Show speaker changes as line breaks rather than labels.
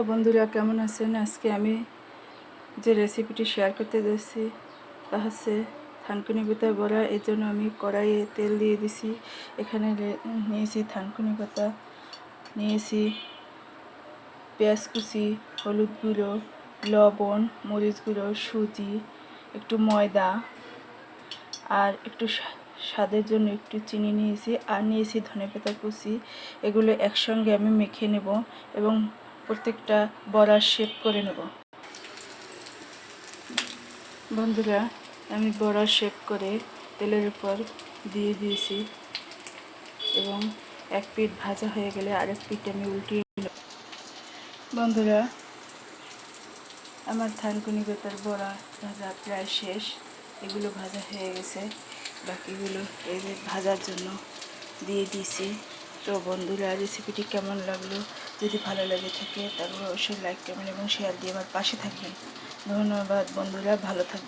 বন্ধুরা কেমন আছেন? আজকে আমি যে রেসিপিটি শেয়ার করতে যাচ্ছি তা হচ্ছে থানকুনি পাতা বড়া। এর জন্য আমি কড়াইয়ে তেল দিয়ে দিছি। এখানে নিয়েছি থানকুনি পাতা, নিয়েছি পেঁয়াজ কুচি, হলুদ গুঁড়ো, লবণ, মরিচ গুঁড়ো, সুজি, একটু ময়দা আর একটু স্বাদের জন্য একটু চিনি নিয়েছি, আর নিয়েছি ধনেপাতা কুচি। এগুলো একসঙ্গে আমি মেখে নেব এবং প্রত্যেকটা বড়ার শেপ করে নেব। বন্ধুরা, আমি বড়া শেপ করে তেলের উপর দিয়ে দিয়েছি এবং এক পিঠ ভাজা হয়ে গেলে আরেক পিঠ আমি উল্টিয়ে নেব। বন্ধুরা, আমার থানকুনি পাতার বড়া ভাজা প্রায় শেষ। এগুলো ভাজা হয়ে গেছে, বাকিগুলো এই ভাজার জন্য দিয়ে দিয়েছি। তো বন্ধুরা, রেসিপিটি কেমন লাগলো? যদি ভালো লাগে থাকে তাহলে অবশ্যই লাইক, কমেন্ট এবং শেয়ার দিয়ে আমার পাশে থাকবেন। ধন্যবাদ বন্ধুরা, ভালো থাকবেন।